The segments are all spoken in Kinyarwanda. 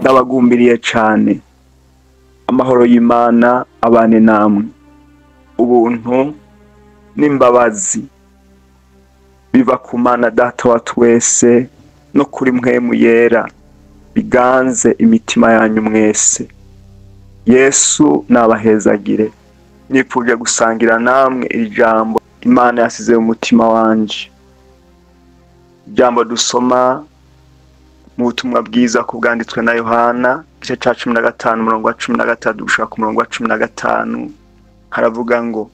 ndabagumbiriye cyane amahoro y'Imana abane namwe ubuntu n'imbabazi biva ku Mana Data wa twese no kuri mpwemu yera biganze imitima yanyu mwese. Yesu nabahezagire. Nipfuje gusangira namwe iri jambo Imana yasize mu mutima wanje. Jambo dusoma mu butumwa bwiza ko bwanditswe na Yohana igice cya 15 umurongo wa 13 gushika ku murongo wa 15 haravuga ngo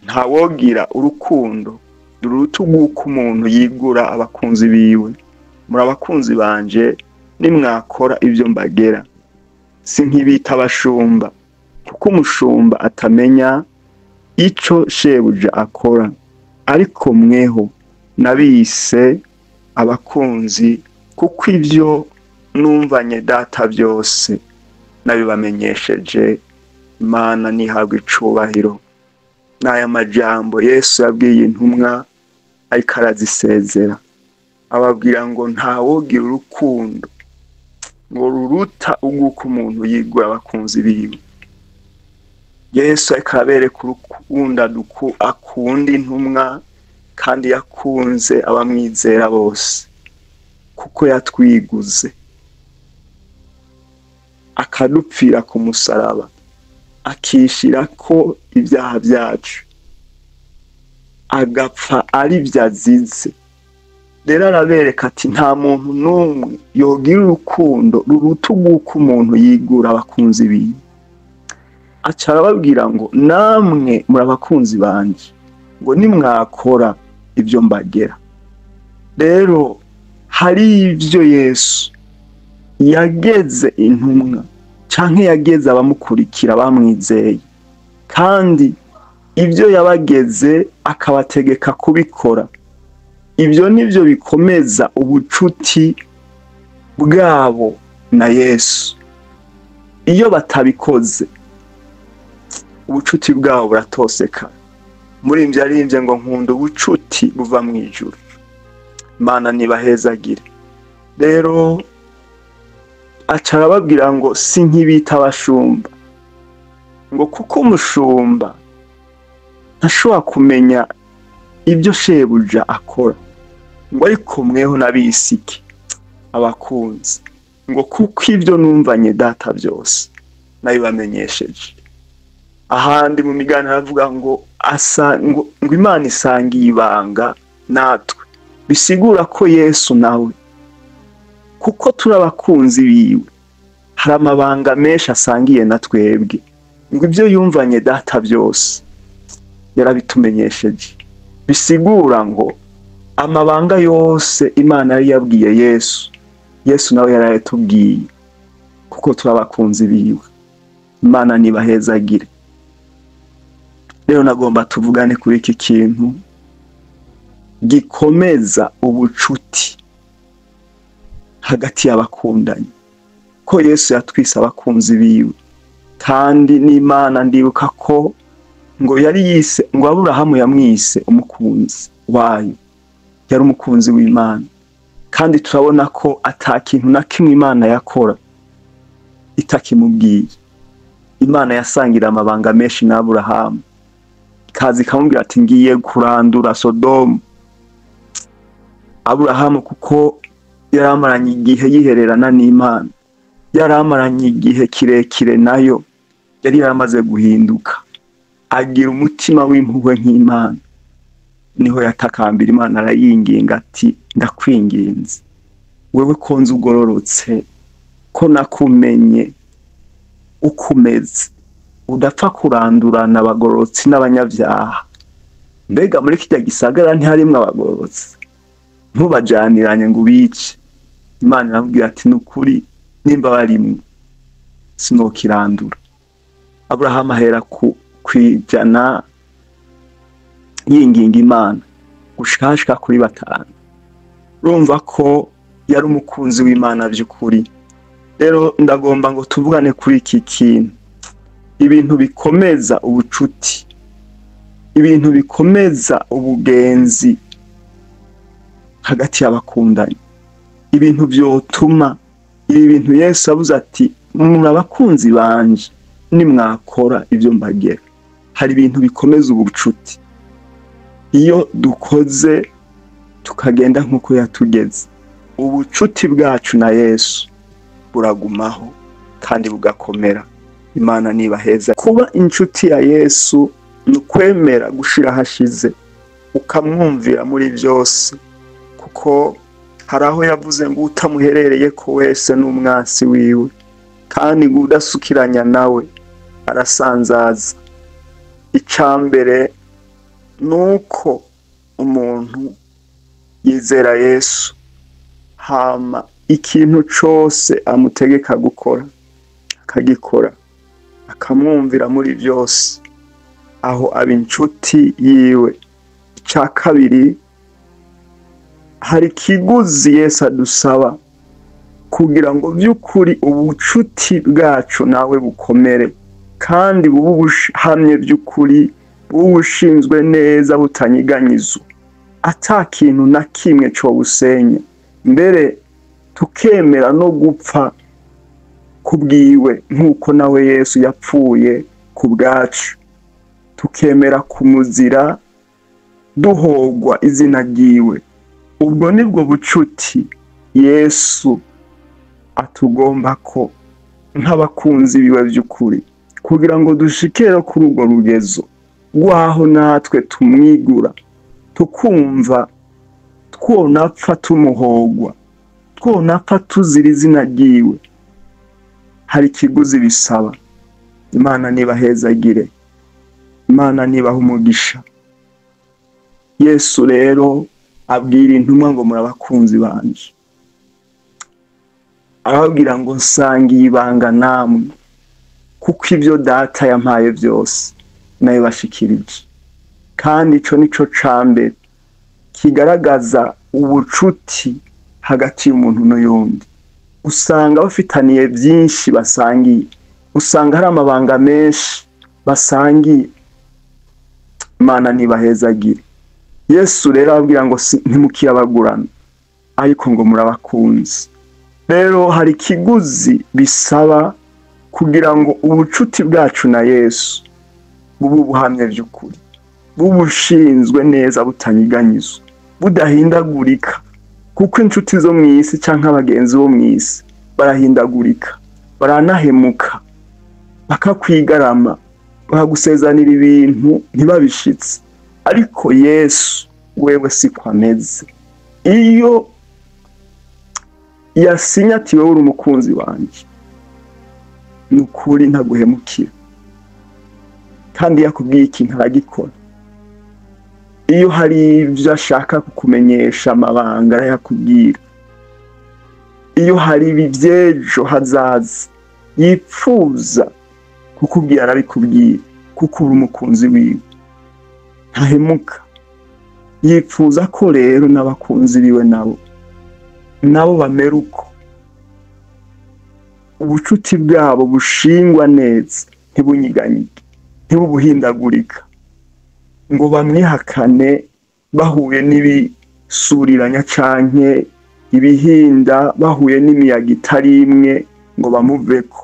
ntawogira urukundo ruruta uguko umuntu yigura abakunzi biwe. Muri abakunzi banje nimwakora ibyo mbagera. Si nkibita abashumba kuko umushumba atamenya ico shebuja akora, ariko mweho nabise abakunzi kuko ibyo numvanye Data byose nabibamenyesheje. Imana nihabwe icubahiro. N'aya majambo Yesu yabwiye intumwa ariko arazisezera, ababwira ngo ntawogira urukundo ngo ruruta uguko umuntu yigura abakunzi biwe. Yesu akabereka urukunda duku akunda intumwa kandi yakunze abamwizera bose kuko yatwiguze akadupfira ku musaraba akishira ko ibyaha byacu agapfa ari byazize. Rero arabereka ati nta muntu n'umwe yogira urukundo ruruta uguko umuntu yigura abakunzi biwe. Acara babwira ngo namwe muri abakunzi banje ngo nimwakora ibyo mbagera. Rero hari ibyo Yesu yageze intumwa canke yageze abamukurikira bamwizeye, kandi ibyo yabageze akabategeka kubikora. Ibyo nivyo bikomeza ubucuti bwabo na Yesu. Iyo batabikoze ubucuti bwabo buratoseka. Muri imvye arimvye ngo nkunda ubucuti buva mu ijuru. Imana nibahezagire. Rero acara babwira ngo si nkibita abashumba ngo kuko umushumba ntashobora kumenya ibyo shebuja akora, ngo ariko mweho nabisiki abakunzi ngo kuko ibyo numvanye Data byose nabibamenyesheje. Ahandi mu migani haravuga ngo ngo Imana isangiye ibanga natwe, bisigura ko Yesu nawe kuko turabakunzi biwe hari amabanga menshi asangiye na twebwe, ngo ibyo yumvanye Data byose yarabitumenyesheje. Bisigura ngo amabanga yose Imana yari yabwiye Yesu nawe yarayatubwiye kuko turabakunzi biwe. Imana nibahezagire. Rero nagomba tuvugane kuri iki kintu gikomeza ubucuti hagati y'abakundanye, ko Yesu yatwise abakunzi biwe. Kandi n'Imana ndibuka ko ngo yari yise ngo Aburahamu yamwise umukunzi wayo, yari umukunzi w'Imana. Kandi turabona ko atakintu na kimwe Imana yakora itakimubwiye. Imana yasangira amabanga menshi na Aburahamu, kazi kamubwira ati ngiye kurandura Sodomu. Aburahamu kuko yaramaranye igihe yihererana n'Imana, yaramaranye igihe kirekire nayo, yari yaramaze guhinduka agira umutima w'impuhwe nk'Imana. Niho yatakambira Imana arayinginga ati ndakwinginze wewe ko nzi ugororotse, ko nakumenye ukumeze, udapfa kurandurana abagororotsi n'abanyabyaha. Mbega muri kijya gisagara ntiharimwo abagororotsi? Ntubajaniranye ngo ubice. Imana iramubwira ati nukuri nimba barimwe sinokirandura. Aburahamu ahera kwijana yinginga Imana gushika kuri 5. Urumva ko yari umukunzi w'Imana by'ukuri. Rero ndagomba ngo tuvugane kuri iki kintu, ibintu bikomeza ubucuti, ibintu bikomeza ubugenzi hagati y'abakundanye, ibintu byotuma ibi bintu Yesu avuze ati muri abakunzi banje nimwakora ibyo mbagera. Hari ibintu bikomeza ubucuti iyo dukoze tukagenda nk'uko yatugeze. Ubucuti bwacu na Yesu buragumaho kandi bugakomera. Imana nibaheza. Kuba inshuti ya Yesu nukwemera gushira hashize ukamwumvira muri byose, kuko hari aho yavuze ngo utamuherereye ko wese n'umwasi wiwe, kandi ngo udasukiranya nawe arasanzaza. Icambere nuko umuntu yizera Yesu, hama ikintu cose amutegeka gukora akagikora, akamwumvira muri byose, aho aba inshuti yiwe. Icya kabiri, hari kiguzi Yesu adusaba kugira ngo by'ukuri ubucuti bwacu nawe bukomere kandi bubuhamye by'ukuri, bushinzwe neza butanyiganyizwa, ata kintu na kimwe cyo busenya, mbere tukemera no gupfa kubwiwe nk'uko nawe Yesu yapfuye ku bwacu, tukemera kumuzira duhogwa izina ryiwe. Ubwo nibwo bucuti Yesu atugomba ko nk'abakunzi biwe by'ukuri, kugira ngo dushikere kuri urwo rugezo rwaho natwe tumwigura, tukumva twonapfa tumuhogwa, twonapfa tuzira izina ryiwe. Hari ikiguzi bisaba. Imana nibahezagire, Imana nibaha umugisha. Yesu rero abwira intumwa ngo muri abakunzi banje, arababwira ngo nsangiye ibanga namwe, kuko ibyo data yampaye byose nayo bashikirije. Kandi ico nico cambere kigaragaza ubucuti hagati y'umuntu n'uyundi. Usanga bafitaniye byinshi basangiye, usanga hari amabanga menshi basangiye. Imana nibahezagire. Yesu rero ababwira ngo ntimukiyabagurana, ariko ngo muri abakunzi. Rero hari kiguzi bisaba kugira ngo ubucuti bwacu na Yesu bubu buhamye by'ukuri, bubushinzwe neza butanyiganyizwa, budahindagurika. Kuko inshuti zo mw'isi canke abagenzi bo mw'isi barahindagurika, baranahemuka, bakakwigarama, bakagusezanira ibintu ntibabishitse. Ariko Yesu wewe siko ameze. Iyo yasinya ati wewe uri umukunzi wanje, nukuri ntaguhemukira, kandi yakubwiye ikintu aragikora. Iyo hari ibyo ashaka kukumenyesha amabanga arayakubwira. Iyo hari ibivyejo hazaza yipfuza kukubwira arabikubwira, kuko uri umukunzi wiwe, ntahemuka. Yipfuza ko rero n'abakunzi biwe nabo bamera uko. Ubucuti bwabo bushingwa neza, ntibunyiganyike, ntibubuhindagurika, ngo bamwihakane bahuye n'ibisuriranya canke ibihinda, bahuye n'imiyaga itari imwe ngo bamuveko.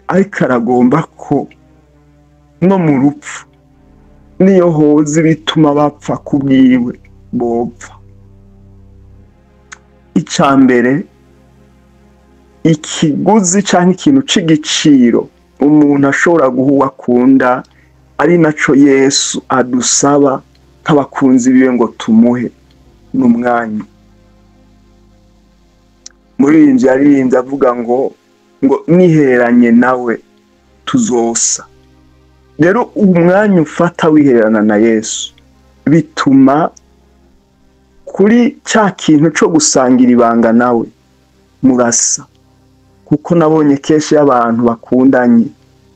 Ariko aragomba ko no mu rupfu niyo hoze bituma bapfa kubwiwe bopfa. Icambere, ikiguzi canke ikintu c'igiciro umuntu ashobora guha uwakunda, ari naco Yesu adusaba nk'abakunzi biwe ngo tumuhe, n'umwanya. Muri iyi yaririmbye avuga ngo niheranye nawe tuzosa. Rero umwanya ufata wihererana na Yesu bituma kuri cya kintu cyo gusangira ibanga nawe murasa, kuko nabonye kenshi y'abantu bakundanye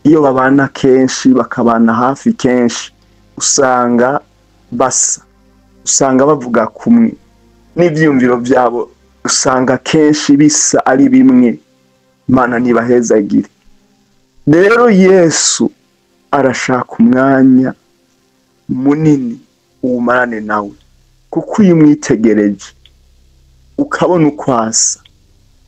iyo babana kenshi bakabana hafi kenshi usanga basa, usanga bavuga kumwe n'ibyumviro byabo usanga kenshi bisa ari bimwe. Imana nibahezagire. Rero Yesu arashaka umwanya munini uwumarane nawe, kuko iyo umwitegereje ukabona uko asa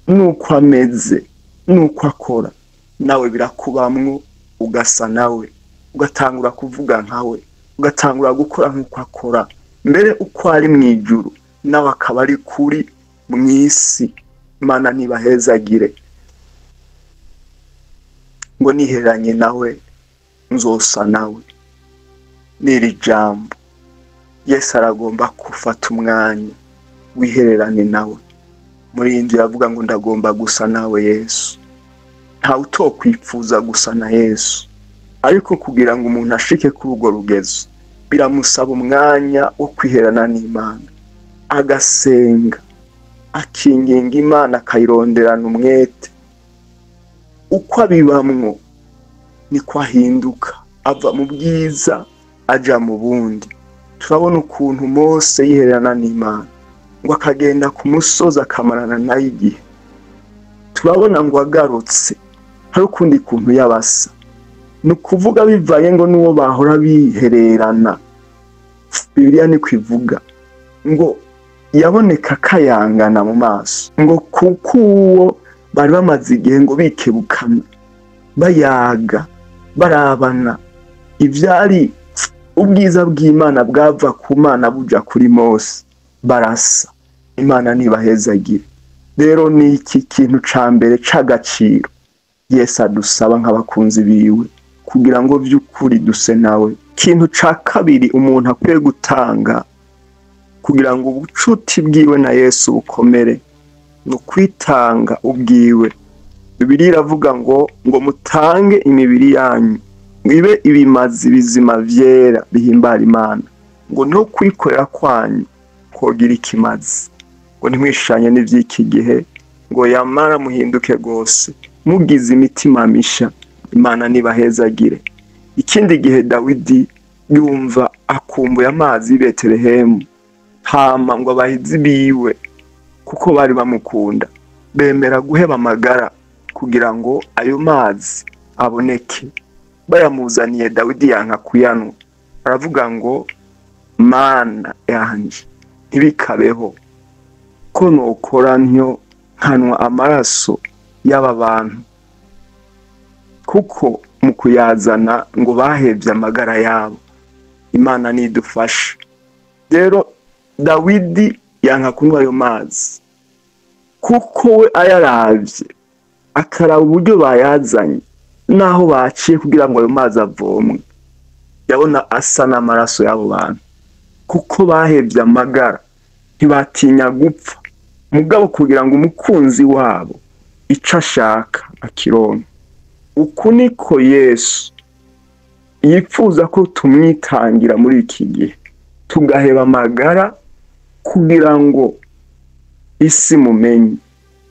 n'uko ameze n'uko akora, nawe birakubamwo ugasa nawe, ugatangura kuvuga nkawe, ugatangura gukora nk'uko akora, mbere uko ari mu ijuru nawe akaba ari kuri mu isi. Imana nibahezagire. Ngo niheranye nawe nzosa nawe, n'iri jambo Yesu aragomba gufata umwanya wihererane nawe. Muri iyi nzu yavuga ngo ndagomba gusa nawe Yesu. Ntawe utokwifuza gusa na Yesu, ariko kugira ngo umuntu ashike kuri urwo rugezo biramusaba umwanya wo kwiherana n'Imana, agasenga, akinginga Imana, akayironderana umwete. Uko abibamwo niko ahinduka, ava mu bwiza aja mu bundi. Turabona ukuntu Mose yihererana n'Imana, ngo akagenda ku musozi akamarana nayo igihe. Turabona ngo agarutse hari ukundi kuntu yabasa, ni ukuvuga bivaye ngo n'uwo bahora bihererana. Bibiliya niko ivuga ngo yaboneka kayangana mu maso, ngo kuko uwo bari bamaze igihe ngo bikebukana, bayaga, barabana. Ivyari ubwiza bw'Imana bwava ku Mana buja kuri Mose, barasa. Imana nibahezagire. Rero ni iki kintu ca mbere c'agaciro Yesu adusaba nk'abakunzi biwe kugira ngo by'ukuri duse nawe. Ikintu ca kabiri umuntu akwiye gutanga kugira ngo ubucuti bwiwe na Yesu bukomere, no kwitanga ubwiwe. Bibiliya iravuga ngo mutange imibiri yanyu mwibe ibimazi bizima vyera bihimbara Imana, ngo no kwikorera kwanyu kogira ikimazi, ngo ntimwishanye n'ivy'iki gihe, ngo yamara muhinduke gose mugize imitima misha. Imana nibahezagire. Ikindi gihe Dawidi yumva akumbuye amazi y'i Betelehemu, hama ngo abahizi biwe kuko bari bamukunda bemera guheba amagara kugira ngo ayo mazi aboneke. Bayamuzaniye Dawidi yanka kuyanwa, aravuga ngo Mana yanje ntibikabeho ko nokora ntyo nkanwa amaraso y'aba bantu, kuko mu kuyazana ngo bahevye amagara yabo. Imana nidufashe. Rero Dawidi yanka kunywa ayo mazi, kuko we ayaravye akaraba uburyo bayazanye naho baciye kugira ngo ayo mazi avomwe, yabona asa n'amaraso y'abo bantu, kuko bahevye amagara ntibatinya gupfa, mugabo kugira ngo umukunzi wabo ico ashaka akironka. Uku niko Yesu yifuza ko tumwitangira muri iki gihe, tugaheba amagara kugira ngo isi mumenye,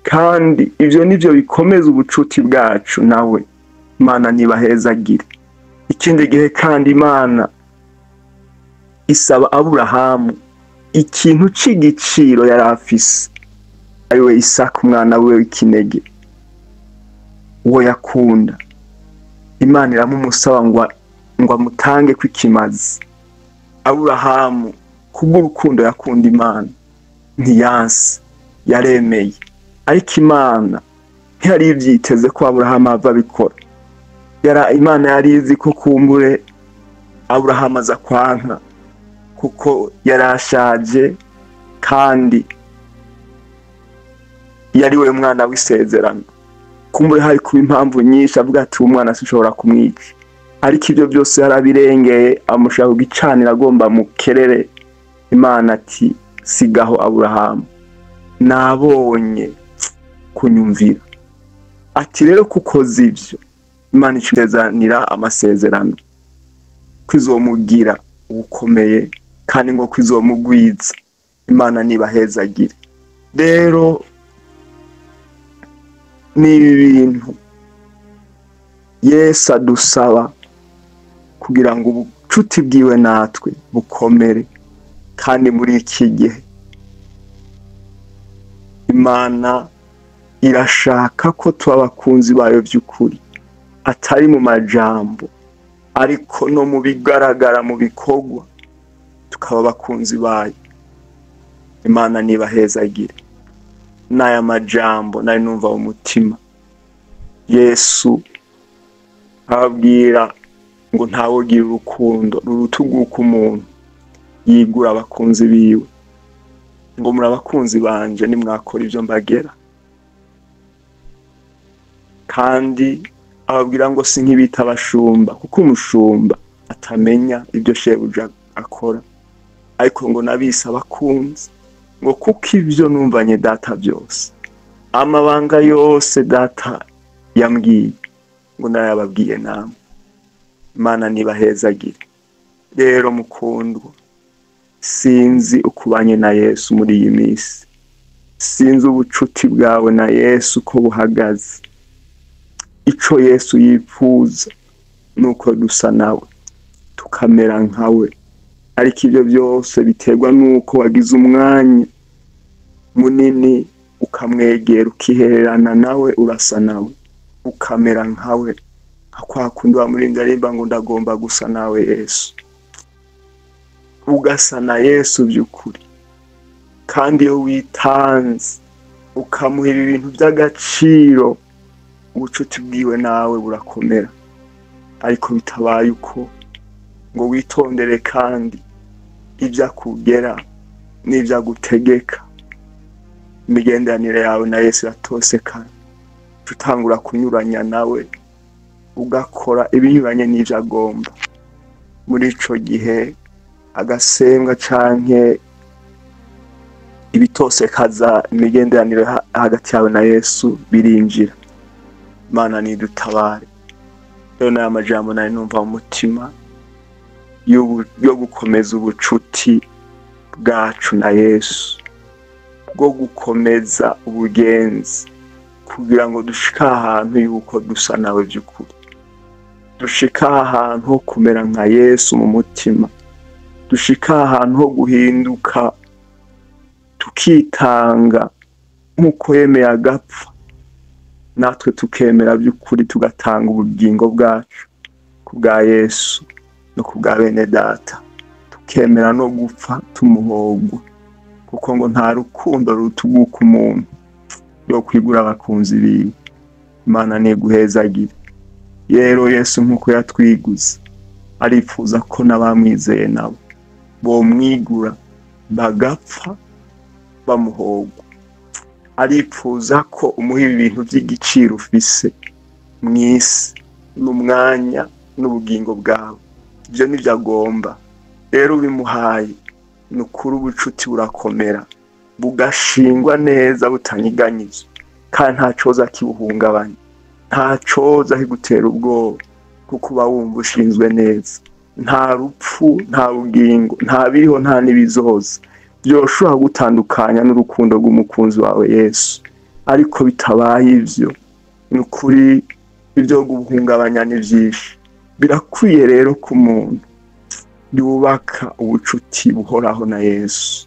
kandi ivyo nivyo bikomeza ubucuti bwacu nawe. Imana nibahezagire. Ikindi gihe kandi Imana isaba Aburahamu ikintu c'igiciro yari afise, ariwe Isaka umwana we w'ikinege, uwo yakunda. Imana iramumusaba ngo amutange kw'ikimazi. Aburahamu kubw'urukundo yakunda Imana ntiyanse, yaremeye. Ariko Imana ntiyari ivyiteze ko Aburahamu ava bikora. Imana yari izi ko kumbure Aburahamu aza kwanka, kuko yarashaje kandi yari we mwana w'isezerano. Kumbure hari kuba impamvu nyinshi avuga ati umwana sinshobora kumwica, ariko ibyo byose yarabirengeye, amushaka kugicanira agomba mukerere. Imana ati sigaho Aburahamu, nabonye kunyumvira. Ati rero kuko zivyo Imana icezanira amasezerano kwizomugira ubukomeye kandi ngo kwizomugwiza. Imana nibahezagire. Rero ni ibintu Yesu adusaba kugira ngo ubucuti bwiwe natwe bukomere. Kandi muri iki gihe Imana irashaka ko tuba abakunzi bayo by'ukuri, atari mu majambo ariko no mu bigaragara, mu bikorwa tukaba abakunzi bayo. Imana nibahezagire. N'aya majambo nari numva mu mutima, Yesu ababwira ngo ntawogira urukundo ruruta urw'umuntu yigura abakunzi biwe, ngo muri abakunzi banje nimwakora ibyo mbagera. Kandi ababwira ngo si nk'ibita abashumba, kuko umushumba atamenya ibyo shebuja akora, ariko ngo nabise abakunzi, ngo kuko ibyo numvanye data byose, amabanga yose data yambwiye, ngo narayababwiye namwe. Imana nibahezagire. Rero mukundwa, sinzi ukubanye na Yesu muri iyi minsi, sinzi ubucuti bwawe na Yesu ko buhagaze. Ico Yesu yifuza nuko dusa nawe, tukamera nkawe, ariko ibyo byose biterwa nuko wagize umwanya munini ukamwegera, ukihererana nawe, urasa nawe, ukamera nkawe, nka kwa kundi wamurinda arimba ngo ndagomba gusa nawe Yesu. Ugasa na Yesu by'ukuri, kandi iyo witanze ukamuha ibintu by'agaciro, ubucuti bwiwe nawe burakomera. Ariko bitabaye uko, ngo witondere kandi ibyo akugera n'ibyo agutegeka, imigenderanire yawe na Yesu iratosekana. Tutangura kunyuranya nawe, ugakora ibinyuranye n'ibyo agomba. Muri ico gihe agasembwa canke ibitosekaza imigenderanire hagati yawe na Yesu birinjira. Imana nidutabare. Rero n'aya majambo nari numva mu mutima yo gukomeza ubucuti bwacu na Yesu, bwo gukomeza ubugenzi, kugira ngo dushika ahantu yuko dusa nawe by'ukuri, dushika ahantu ho kumera nka Yesu mu mutima, dushika ahantu ho guhinduka tukitanga nk'uko yemeye agapfa, natwe tukemera by'ukuri, tugatanga ubugingo bwacu kubwa Yesu no kubwa bene data, tukemera no gupfa tumuhogwa, kuko ngo nta rukundo rutuguka umuntu yo kwigura abakunzi biwe. Imana niguhezagire. Rero Yesu nk'uko yatwiguze, arifuza ko n'abamwizeye nabo bomwigura bagapfa bamuhogwa. Arifuza ko umuha ibintu by'igiciro ufise mw'isi, n'umwanya n'ubugingo bwawe. Ibyo nibyo agomba. Rero bimuhaye nukuri ubucuti burakomera, bugashingwa neza butanyiganyije, kandi nta coza kibuhungabanya, nta coza higutera ubwoba, kuko uba wumva ushinzwe neza. Nta rupfu, nta bugingo, nta biriho, nta n'ibizoza byoshobora gutandukanya n'urukundo rw'umukunzi wawe Yesu. Ariko bitabaye ibyo, nukuri ibyo guhungabanya ni byinshi. Birakwiye rero ko umuntu yubaka ubucuti buhoraho na Yesu,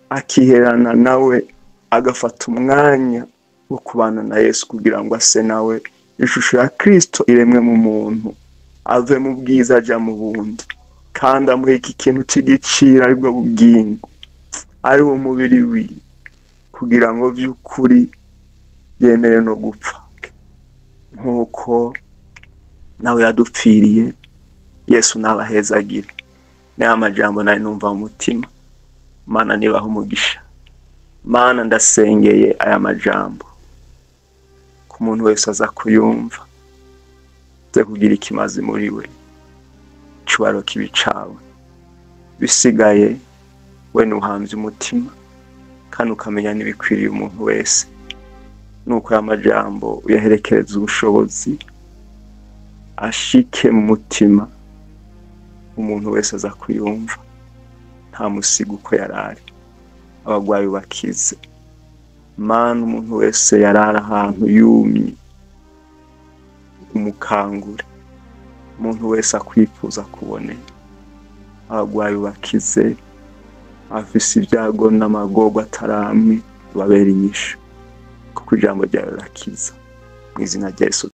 akiherana nawe, agafata umwanya wo kubana na Yesu, kugira ngo ase nawe ishusho ya Kristo iremwe mu muntu, ave mu bwiza aja mu bundi, kandi amuhe iki kintu cy'igiciro aribwo bugingo, ari wo mubiri wiwe, kugira ngo by'ukuri yemere no gupfa nk'uko nawe yadupfiriye. Yesu nabahezagire. N'aya majambo nari numva mu mutima. Mana nibaho umugisha. Mana ndasengeye aya majambo ku muntu wese aza kuyumva, ze kugira ikimazi muri we, cubaro kibicawe. Bisigaye we nuhamvye umutima, kandi ukamenya nibikwiriye umuntu wese. Nuko aya majambo uyaherekereza ubushobozi ashike mu mutima umuntu wese aza kuyumva, nta musigo uko yarari, abagwayi bakize. Mana, umuntu wese yarara ahantu yumye umukangure, umuntu wese akwifuza kubone, abagwayi bakize, afise ibyago n'amagorwa ataramwe babera inyishu, kuko ijambo ryawe rirakiza. Mu izina rya Yesu.